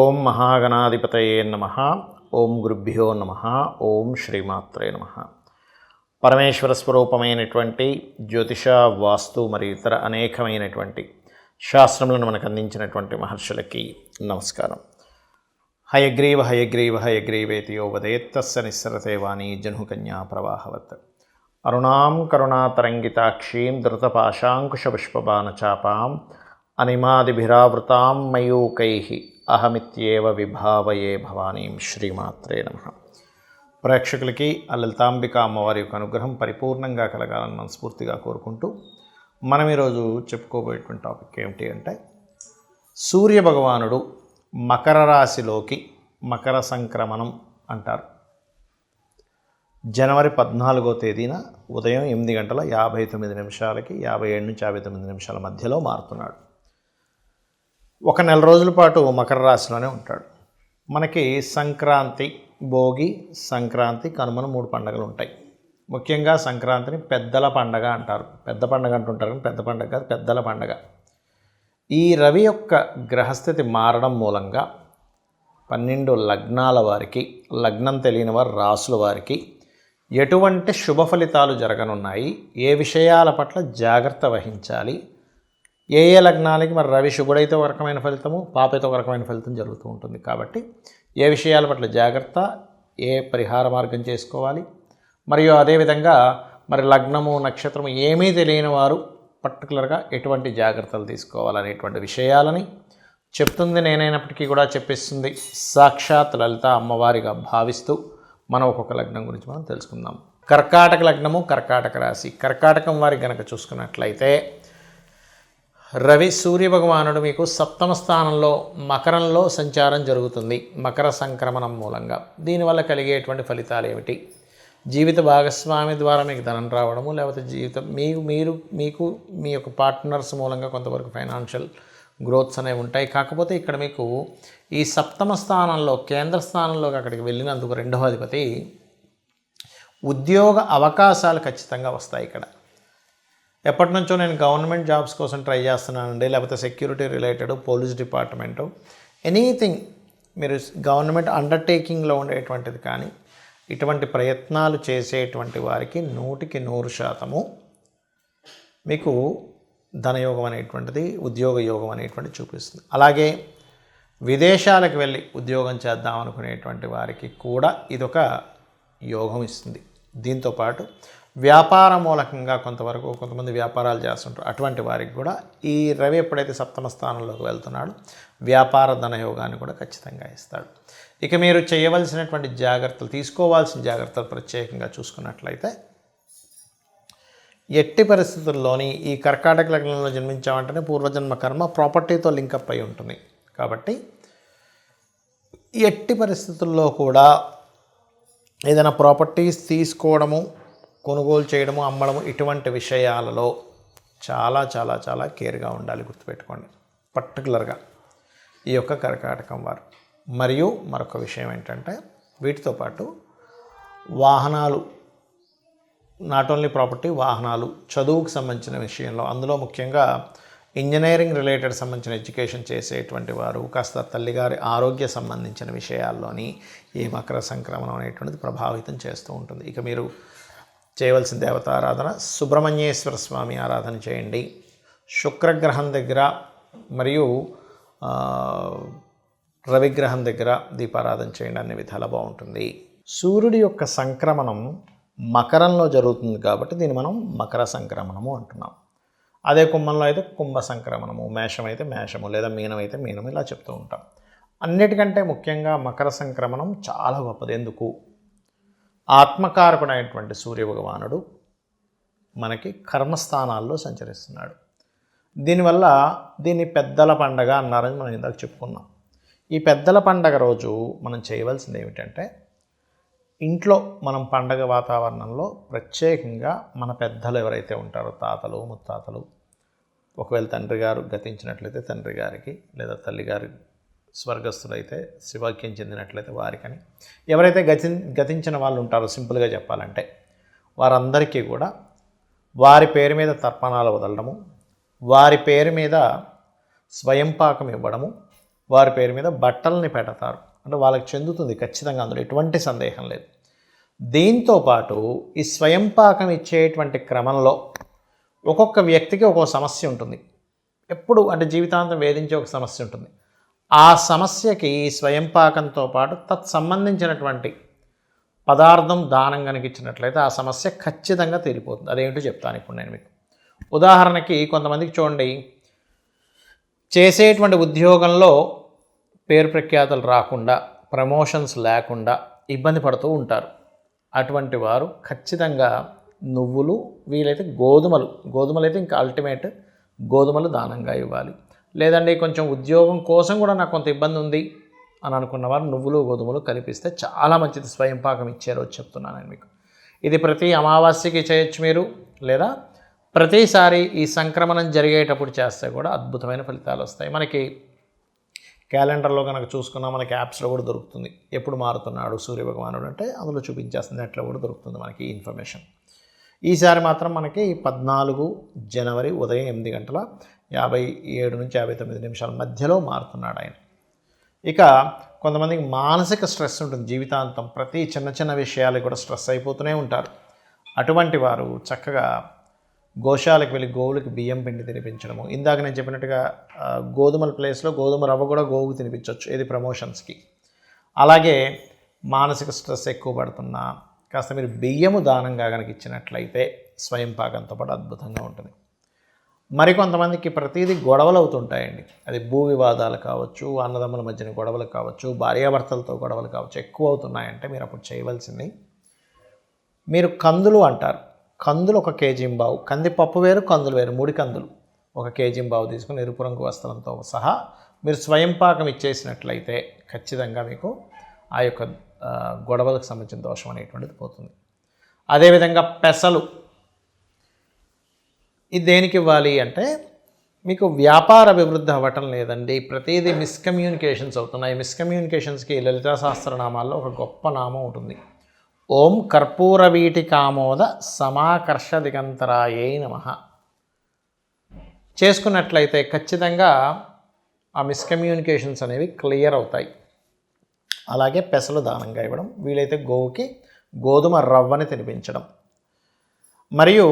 ఓం మహాగణాధిపతయే నమః. ఓం గురుభ్యో నమః. ఓం శ్రీమాత్రే నమః. పరమేశ్వర స్వరూపమైనటువంటి జ్యోతిష, వాస్తు మరియు ఇతర అనేకమైనటువంటి శాస్త్రములను మనకు అందించినటువంటి మహర్షులకి నమస్కారం. హయగ్రీవ హయగ్రీవ హయగ్రీవేతి యో వదేత్తస్య నిస్సరతే వాణీ జహ్నుకన్యా ప్రవాహవత్. అరుణాం కరుణాతరంగితాక్షీం ధృతపాశాంకుశపుష్పబాణచాపాం అనిమాదిభిరావృతాం మయూకైః అహమిత్యేవ విభావయే భవానీం. శ్రీమాత్రే నమః. ప్రేక్షకులకి ఆ లలితాంబిక అమ్మవారి యొక్క అనుగ్రహం పరిపూర్ణంగా కలగాలని మనస్ఫూర్తిగా కోరుకుంటూ మనం ఈరోజు చెప్పుకోబోయేటువంటి టాపిక్ ఏమిటి అంటే, సూర్య భగవానుడు మకర రాశిలోకి మకర సంక్రమణం అంటారు. జనవరి 14వ తేదీన ఉదయం 8:59 57 నుంచి 59 మధ్యలో మారుతున్నాడు. ఒక నెల రోజుల పాటు మకర రాశిలోనే ఉంటాడు. మనకి సంక్రాంతి, భోగి, సంక్రాంతి, కనుమను 3 పండుగలు ఉంటాయి. ముఖ్యంగా సంక్రాంతిని పెద్దల పండగ అంటారు. పెద్ద పండగ అంటుంటారు కానీ పెద్ద పండగ కాదు, పెద్దల పండగ. ఈ రవి యొక్క గ్రహస్థితి మారడం మూలంగా 12 లగ్నాల వారికి, లగ్నం తెలియని వారు రాసుల వారికి ఎటువంటి శుభ ఫలితాలు జరగనున్నాయి, ఏ విషయాల పట్ల జాగ్రత్త వహించాలి, ఏ లగ్నాలకి మరి రవి శుభుడైతే ఒక రకమైన ఫలితము, పాపైతే ఒక రకమైన ఫలితం జరుగుతూ ఉంటుంది. కాబట్టి ఏ విషయాల పట్ల జాగ్రత్త, ఏ పరిహార మార్గం చేసుకోవాలి, మరియు అదేవిధంగా మరి లగ్నము, నక్షత్రము ఏమీ తెలియని వారు పర్టికులర్గా ఎటువంటి జాగ్రత్తలు తీసుకోవాలనేటువంటి విషయాలని చెప్తుంది నేనైనప్పటికీ కూడా చెప్పిస్తుంది సాక్షాత్ లలిత అమ్మవారిగా భావిస్తూ మనం ఒక్కొక్క లగ్నం గురించి మనం తెలుసుకుందాం. కర్కాటక లగ్నము, కర్కాటక రాశి. కర్కాటకం వారికి గనక చూసుకున్నట్లయితే రవి సూర్య భగవానుడు మీకు 7వ స్థానంలో మకరంలో సంచారం జరుగుతుంది మకర సంక్రమణం మూలంగా. దీనివల్ల కలిగేటువంటి ఫలితాలు ఏమిటి? జీవిత భాగస్వామి ద్వారా మీకు ధనం రావడము, లేకపోతే మీకు మీ యొక్క పార్ట్నర్స్ మూలంగా కొంతవరకు ఫైనాన్షియల్ గ్రోత్స్ అనేవి ఉంటాయి. కాకపోతే ఇక్కడ మీకు ఈ 7వ స్థానంలో, కేంద్ర స్థానంలోకి అక్కడికి వెళ్ళినందుకు 2వ అధిపతి ఉద్యోగ అవకాశాలు ఖచ్చితంగా వస్తాయి. ఇక్కడ ఎప్పటి నుంచో నేను గవర్నమెంట్ జాబ్స్ కోసం ట్రై చేస్తున్నానండి, లేకపోతే security related, police department, anything మీరు గవర్నమెంట్ అండర్టేకింగ్లో ఉండేటువంటిది కానీ ఇటువంటి ప్రయత్నాలు చేసేటువంటి వారికి 100% మీకు ధనయోగం అనేటువంటిది, ఉద్యోగ యోగం అనేటువంటిది చూపిస్తుంది. అలాగే విదేశాలకు వెళ్ళి ఉద్యోగం చేద్దాం అనుకునేటువంటి వారికి కూడా ఇదొక యోగం ఇస్తుంది. దీంతోపాటు వ్యాపార మూలకంగా కొంతమంది వ్యాపారాలు చేస్తుంటారు. అటువంటి వారికి కూడా ఈ రవి ఎప్పుడైతే 7వ స్థానంలోకి వెళ్తున్నాడో వ్యాపార ధనయోగాన్ని కూడా ఖచ్చితంగా ఇస్తాడు. ఇక మీరు చేయవలసినటువంటి జాగ్రత్తలు, తీసుకోవాల్సిన జాగ్రత్తలు ప్రత్యేకంగా చూసుకున్నట్లయితే, ఎట్టి పరిస్థితుల్లోని ఈ కర్కాటక లగ్నంలో జన్మించామంటేనే పూర్వజన్మ కర్మ ప్రాపర్టీతో లింకప్ అయి ఉంటుంది. కాబట్టి ఎట్టి పరిస్థితుల్లో కూడా ఏదైనా ప్రాపర్టీస్ తీసుకోవడము, కొనుగోలు చేయడము, అమ్మడము, ఇటువంటి విషయాలలో చాలా చాలా చాలా కేర్గా ఉండాలి. గుర్తుపెట్టుకోండి పర్టికులర్గా ఈ యొక్క కర్కాటకం వారు. మరియు మరొక విషయం ఏంటంటే, వీటితో పాటు వాహనాలు, నాట్ ఓన్లీ ప్రాపర్టీ, వాహనాలు, చదువుకు సంబంధించిన విషయంలో, అందులో ముఖ్యంగా ఇంజనీరింగ్ రిలేటెడ్ సంబంధించిన ఎడ్యుకేషన్ చేసేటువంటి వారు కాస్త తల్లిగారి ఆరోగ్య సంబంధించిన విషయాల్లోని ఈ మకర సంక్రమణం అనేటువంటిది ప్రభావితం చేస్తూ ఉంటుంది. ఇక మీరు చేయవలసిన దేవతారాధన, సుబ్రహ్మణ్యేశ్వర స్వామి ఆరాధన చేయండి. శుక్రగ్రహం దగ్గర మరియు రవిగ్రహం దగ్గర దీపారాధన చేయండి. అన్ని విధాలా బాగుంటుంది. సూర్యుడి యొక్క సంక్రమణం మకరంలో జరుగుతుంది కాబట్టి దీన్ని మనం మకర సంక్రమణము అంటున్నాం. అదే కుంభంలో అయితే కుంభ సంక్రమణము, మేషం అయితే మేషము, లేదా మీనం అయితే మీనము, ఇలా చెప్తూ ఉంటాం. అన్నిటికంటే ముఖ్యంగా మకర సంక్రమణం చాలా గొప్పది. ఎందుకు? ఆత్మకారకుడైనటువంటి సూర్య భగవానుడు మనకి కర్మస్థానాల్లో సంచరిస్తున్నాడు. దీనివల్ల దీన్ని పెద్దల పండగ అన్నారని మనం ఇందాక చెప్పుకున్నాం. ఈ పెద్దల పండగ రోజు మనం చేయవలసింది ఏమిటంటే, ఇంట్లో మనం పండగ వాతావరణంలో ప్రత్యేకంగా మన పెద్దలు ఎవరైతే ఉంటారో, తాతలు, ముత్తాతలు, ఒకవేళ తండ్రి గారు గతించినట్లయితే తండ్రి గారికి, లేదా తల్లిగారి స్వర్గస్థులైతే శివాక్యం చెందినట్లయితే వారికని, ఎవరైతే గతించిన వాళ్ళు ఉంటారో, సింపుల్గా చెప్పాలంటే వారందరికీ కూడా వారి పేరు మీద తర్పణాలు వదలడము, వారి పేరు మీద స్వయం పాకం ఇవ్వడము, వారి పేరు మీద బట్టల్ని పెడతారు. అంటే వాళ్ళకి చెందుతుంది ఖచ్చితంగా, అందులో ఎటువంటి సందేహం లేదు. దీంతోపాటు ఈ స్వయంపాకం ఇచ్చేటువంటి క్రమంలో ఒక్కొక్క వ్యక్తికి ఒక్కొక్క సమస్య ఉంటుంది. ఎప్పుడు అంటే జీవితాంతం వేధించే ఒక సమస్య ఉంటుంది. ఆ సమస్యకి స్వయంపాకంతో పాటు తత్సంబంధించినటువంటి పదార్థం దానం కనుక ఇచ్చినట్లయితే ఆ సమస్య ఖచ్చితంగా తీరిపోతుంది. అదేంటో చెప్తాను ఇప్పుడు నేను మీకు. ఉదాహరణకి కొంతమందికి చూడండి, చేసేటువంటి ఉద్యోగంలో పేరు ప్రఖ్యాతలు రాకుండా, ప్రమోషన్స్ లేకుండా ఇబ్బంది పడుతూ ఉంటారు. అటువంటి వారు ఖచ్చితంగా నువ్వులు, వీలైతే గోధుమలు అయితే ఇంకా అల్టిమేట్, గోధుమలు దానంగా ఇవ్వాలి. లేదండి కొంచెం ఉద్యోగం కోసం కూడా నాకు కొంత ఇబ్బంది ఉంది అని అనుకున్న వారు నువ్వులు గోధుమలు కలిపిస్తే చాలా మంచిది. స్వయంపాకం ఇచ్చే రోజు చెప్తున్నాను నేను మీకు. ఇది ప్రతి అమావాస్యకి చేయొచ్చు మీరు, లేదా ప్రతిసారి ఈ సంక్రమణం జరిగేటప్పుడు చేస్తే కూడా అద్భుతమైన ఫలితాలు వస్తాయి. మనకి క్యాలెండర్లో కనుక చూసుకున్నా మనకి యాప్స్లో కూడా దొరుకుతుంది. ఎప్పుడు మారుతున్నాడు సూర్యభగవానుడు అంటే అందులో చూపించేస్తుంది, నెట్లో కూడా దొరుకుతుంది మనకి ఈ ఇన్ఫర్మేషన్. ఈసారి మాత్రం మనకి 14 జనవరి ఉదయం 8:57 నుంచి 59 నిమిషాల మధ్యలో మారుతున్నాడు ఆయన. ఇక కొంతమందికి మానసిక స్ట్రెస్ ఉంటుంది జీవితాంతం, ప్రతి చిన్న చిన్న విషయాలు కూడా స్ట్రెస్ అయిపోతూనే ఉంటారు. అటువంటి వారు చక్కగా గోశాలకు వెళ్ళి గోవులకి బియ్యం పిండి తినిపించడము. ఇందాక నేను చెప్పినట్టుగా గోధుమల ప్లేస్లో గోధుమ రవ్వ కూడా గోవుకు తినిపించవచ్చు, ఇది ప్రమోషన్స్కి. అలాగే మానసిక స్ట్రెస్ ఎక్కువ పడుతున్నా కాస్త మీరు బియ్యము దానంగా కనుక ఇచ్చినట్లయితే స్వయంపాకంతో పాటు అద్భుతంగా ఉంటుంది. మరికొంతమందికి ప్రతిదీ గొడవలు అవుతుంటాయండి. అది భూ వివాదాలు కావచ్చు, అన్నదమ్ముల మధ్యన గొడవలు కావచ్చు, భార్యాభర్తలతో గొడవలు కావచ్చు, ఎక్కువ అవుతున్నాయంటే మీరు అప్పుడు చేయవలసింది, మీరు కందులు అంటారు, కందులు 1 కేజీంబావు, కందిపప్పు వేరు కందులు వేరు, 3 కందులు 1 కేజీంబావు తీసుకుని ఎరుపు రంగు వస్త్రంతో సహా మీరు స్వయంపాకం ఇచ్చేసినట్లయితే ఖచ్చితంగా మీకు ఆ యొక్క గొడవలకు సంబంధించిన దోషం అనేటువంటిది పోతుంది. అదేవిధంగా పెసలు, ఇది దేనికి ఇవ్వాలి అంటే మీకు వ్యాపార అభివృద్ధి అవ్వటం లేదండి, ప్రతిదీ మిస్కమ్యూనికేషన్స్ అవుతున్నాయి. మిస్కమ్యూనికేషన్స్కి లలితా సహస్రనామాల్లో ఒక గొప్ప నామం ఉంటుంది, ఓం కర్పూర వీటికామోద సమాకర్ష దిగంతరాయై నమః. చేసుకున్నట్లయితే ఖచ్చితంగా ఆ మిస్కమ్యూనికేషన్స్ అనేవి క్లియర్ అవుతాయి. అలాగే పెసలు దానంగా ఇవ్వడం, వీలైతే గోవుకి గోధుమ రవ్వని తినిపించడం. మరియు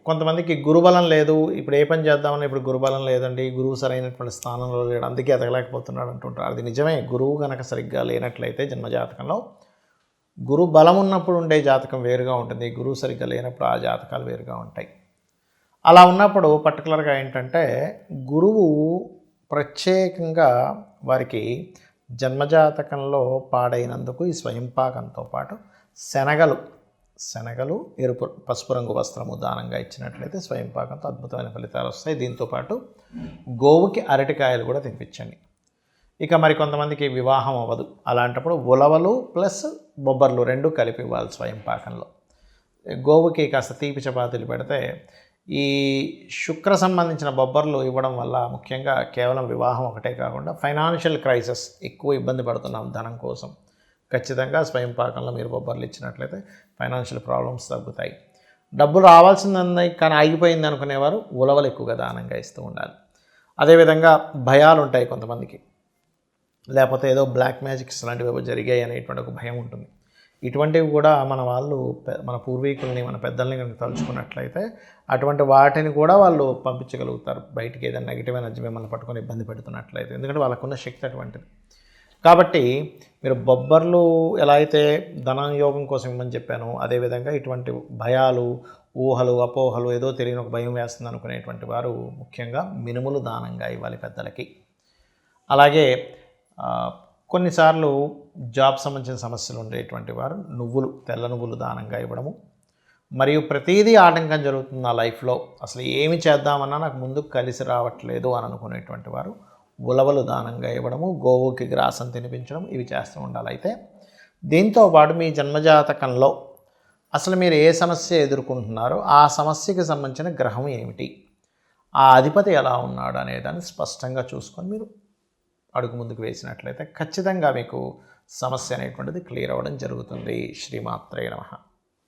కొంతమందికి గురుబలం లేదు, ఇప్పుడు ఏ పని చేద్దామని ఇప్పుడు గురుబలం లేదండి, గురువు సరైనటువంటి స్థానంలో లేడు అందుకే ఎదగలేకపోతున్నాడు అంటుంటారు. అది నిజమే. గురువు కనుక సరిగ్గా లేనట్లయితే జన్మజాతకంలో గురు బలం ఉన్నప్పుడు ఉండే జాతకం వేరుగా ఉంటుంది, గురువు సరిగ్గా లేనప్పుడు ఆ జాతకాలు వేరుగా ఉంటాయి. అలా ఉన్నప్పుడు పర్టికులర్గా ఏంటంటే గురువు ప్రత్యేకంగా వారికి జన్మజాతకంలో పాడైనందుకు ఈ స్వయంపాకంతో పాటు శనగలు ఎరుపు పసుపు రంగు వస్త్రము దానంగా ఇచ్చినట్లయితే స్వయంపాకంతో అద్భుతమైన ఫలితాలు వస్తాయి. దీంతోపాటు గోవుకి అరటికాయలు కూడా తినిపించండి. ఇక మరి కొంతమందికి వివాహం అవ్వదు, అలాంటప్పుడు ఉలవలు ప్లస్ బొబ్బర్లు 2 కలిపి ఇవ్వాలి స్వయంపాకంలో. గోవుకి కాస్త తీపి చపాతీలు పెడితే ఈ శుక్ర సంబంధించిన బొబ్బర్లు ఇవ్వడం వల్ల ముఖ్యంగా కేవలం వివాహం ఒకటే కాకుండా ఫైనాన్షియల్ క్రైసిస్, ఎక్కువ ఇబ్బంది పడుతున్నాం ధనం కోసం, ఖచ్చితంగా స్వయంపాకంలో మీరు బొబ్బర్లు ఇచ్చినట్లయితే ఫైనాన్షియల్ ప్రాబ్లమ్స్ తగ్గుతాయి. డబ్బులు రావాల్సింది కానీ ఆగిపోయింది అనుకునేవారు ఉలవలు ఎక్కువగా దానంగా ఇస్తూ ఉండాలి. అదేవిధంగా భయాలు ఉంటాయి కొంతమందికి, లేకపోతే ఏదో బ్లాక్ మ్యాజిక్స్ లాంటివి జరిగాయి అనేటువంటి ఒక భయం ఉంటుంది. ఇటువంటివి కూడా మన పూర్వీకుల్ని మన పెద్దల్ని కనుక తలుచుకున్నట్లయితే అటువంటి వాటిని కూడా వాళ్ళు పంపించగలుగుతారు బయటికి, ఏదైనా నెగిటివ్ ఎనర్జీ మిమ్మల్ని పట్టుకొని ఇబ్బంది పెడుతున్నట్లయితే, ఎందుకంటే వాళ్ళకున్న శక్తి అటువంటిది. కాబట్టి మీరు బొబ్బర్లు ఎలా అయితే ధనయోగం కోసం ఇవ్వమని చెప్పాను, అదేవిధంగా ఇటువంటి భయాలు, ఊహలు, అపోహలు, ఏదో తెలియని ఒక భయం వేస్తుంది అనుకునేటువంటి వారు ముఖ్యంగా మినుములు దానంగా ఇవ్వాలి పెద్దలకి. అలాగే కొన్నిసార్లు జాబ్ సంబంధించిన సమస్యలు ఉండేటువంటి వారు తెల్ల నువ్వులు దానంగా ఇవ్వడము. మరియు ప్రతిదీ ఆటంకం జరుగుతుంది నా లైఫ్లో, అసలు ఏమి చేద్దామన్నా నాకు ముందుకు కలిసి రావట్లేదు అని అనుకునేటువంటి వారు ఉలవలు దానంగా ఇవ్వడము, గోవుకి గ్రాసం తినిపించడం, ఇవి చేస్తూ ఉండాలి. అయితే దీంతోపాటు మీ జన్మజాతకంలో అసలు మీరు ఏ సమస్య ఎదుర్కొంటున్నారో ఆ సమస్యకి సంబంధించిన గ్రహం ఏమిటి, ఆ అధిపతి ఎలా ఉన్నాడు అనేదాన్ని స్పష్టంగా చూసుకొని మీరు అడుగు ముందుకు వేసినట్లయితే ఖచ్చితంగా మీకు సమస్య అనేటువంటిది క్లియర్ అవ్వడం జరుగుతుంది. శ్రీమాత్రే నమః.